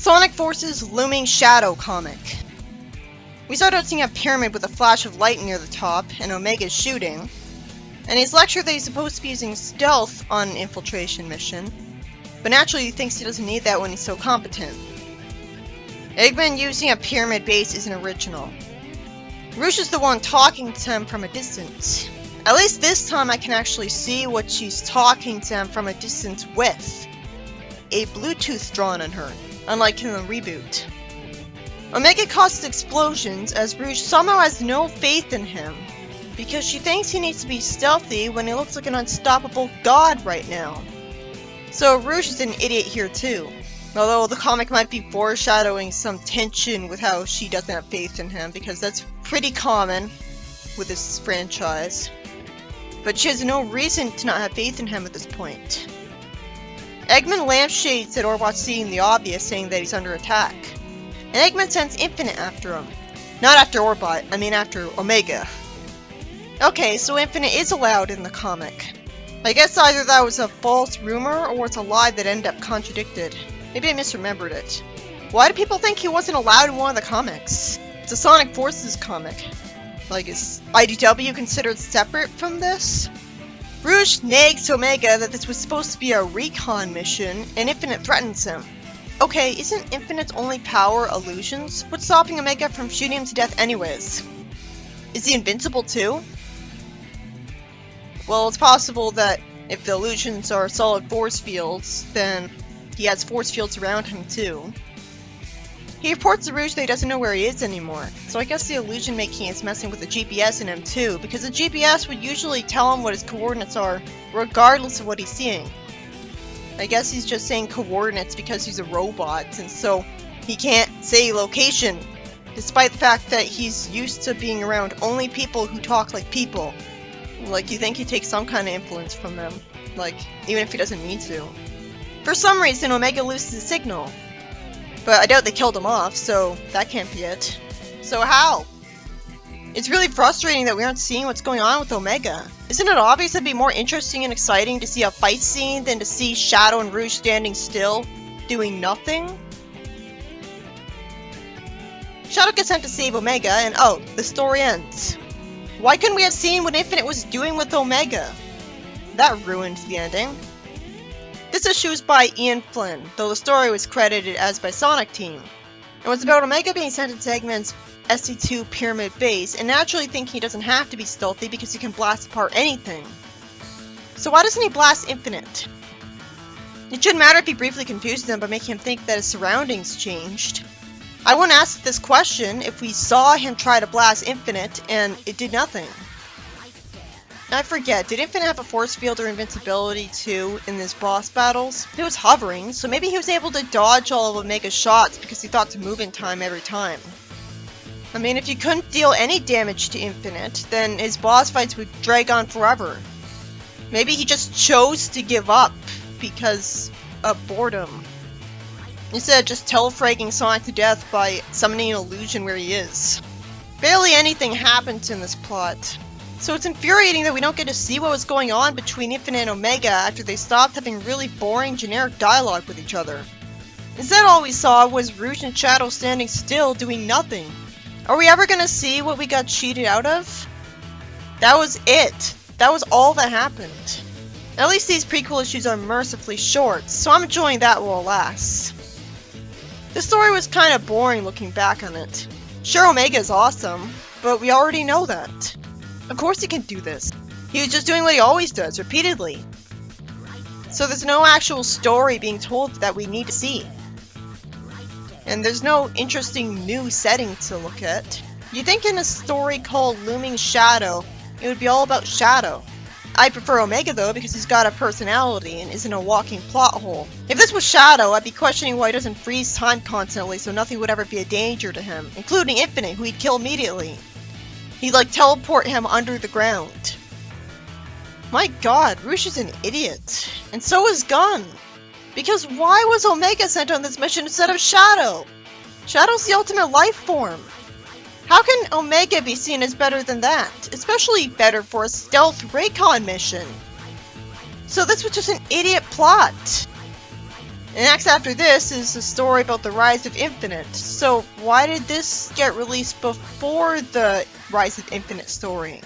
Sonic Force's Looming Shadow comic. We start out seeing a pyramid with a flash of light near the top, and Omega's shooting. And he's lectured that he's supposed to be using stealth on an infiltration mission, but naturally he thinks he doesn't need that when he's so competent. Eggman using a pyramid base isn't original. Rouge is the one talking to him from a distance. At least this time I can actually see what she's talking to him from a distance with. A Bluetooth drawn on her, unlike in the reboot. Omega causes explosions as Rouge somehow has no faith in him, because she thinks he needs to be stealthy when he looks like an unstoppable god right now. So Rouge is an idiot here too, although the comic might be foreshadowing some tension with how she doesn't have faith in him, because that's pretty common with this franchise. But she has no reason to not have faith in him at this point. Eggman lampshades at Orbot seeing the obvious, saying that he's under attack. And Eggman sends Infinite after him. Not after Orbot, I mean after Omega. Okay, so Infinite is allowed in the comic. I guess either that was a false rumor or it's a lie that ended up contradicted. Maybe I misremembered it. Why do people think he wasn't allowed in one of the comics? It's a Sonic Forces comic. Like, is IDW considered separate from this? Rouge nags to Omega that this was supposed to be a recon mission, and Infinite threatens him. Okay, isn't Infinite's only power illusions? What's stopping Omega from shooting him to death anyways? Is he invincible too? Well, it's possible that if the illusions are solid force fields, then he has force fields around him too. He reports to Rouge that he doesn't know where he is anymore, so I guess the illusion making is messing with the GPS in him too, because the GPS would usually tell him what his coordinates are, regardless of what he's seeing. I guess he's just saying coordinates because he's a robot, and so he can't say location, despite the fact that he's used to being around only people who talk like people. Like, you think he takes some kind of influence from them, like, even if he doesn't need to. For some reason, Omega loses the signal. But I doubt they killed him off, so that can't be it. So how? It's really frustrating that we aren't seeing what's going on with Omega. Isn't it obvious it'd be more interesting and exciting to see a fight scene than to see Shadow and Rouge standing still, doing nothing? Shadow gets sent to save Omega, and oh, the story ends. Why couldn't we have seen what Infinite was doing with Omega? That ruined the ending. This issue is by Ian Flynn, though the story was credited as by Sonic Team. It was about Omega being sent to Eggman's SC2 Pyramid base, and naturally thinking he doesn't have to be stealthy because he can blast apart anything. So why doesn't he blast Infinite? It shouldn't matter if he briefly confuses him by making him think that his surroundings changed. I wouldn't ask this question if we saw him try to blast Infinite and it did nothing. I forget, did Infinite have a force field or invincibility too in his boss battles? He was hovering, so maybe he was able to dodge all of Omega's shots because he thought to move in time every time. I mean, if you couldn't deal any damage to Infinite, then his boss fights would drag on forever. Maybe he just chose to give up because of boredom, instead of just telefragging Sonic to death by summoning an illusion where he is. Barely anything happens in this plot. So it's infuriating that we don't get to see what was going on between Infinite and Omega after they stopped having really boring generic dialogue with each other. Instead, all we saw was Rouge and Shadow standing still doing nothing. Are we ever gonna see what we got cheated out of? That was it. That was all that happened. At least these prequel issues are mercifully short, so I'm enjoying that while it lasts. The story was kinda boring looking back on it. Sure, Omega is awesome, but we already know that. Of course he can do this. He was just doing what he always does, repeatedly. So there's no actual story being told that we need to see. And there's no interesting new setting to look at. You'd think in a story called Looming Shadow, it would be all about Shadow. I prefer Omega though because he's got a personality and isn't a walking plot hole. If this was Shadow, I'd be questioning why he doesn't freeze time constantly so nothing would ever be a danger to him, including Infinite, who he'd kill immediately. He'd like teleport him under the ground. My god, Rouge is an idiot. And so is Gun. Because why was Omega sent on this mission instead of Shadow? Shadow's the ultimate life form. How can Omega be seen as better than that? Especially better for a stealth recon mission. So this was just an idiot plot. And next after this is the story about the Rise of Infinite. So why did this get released before the Rise of Infinite story?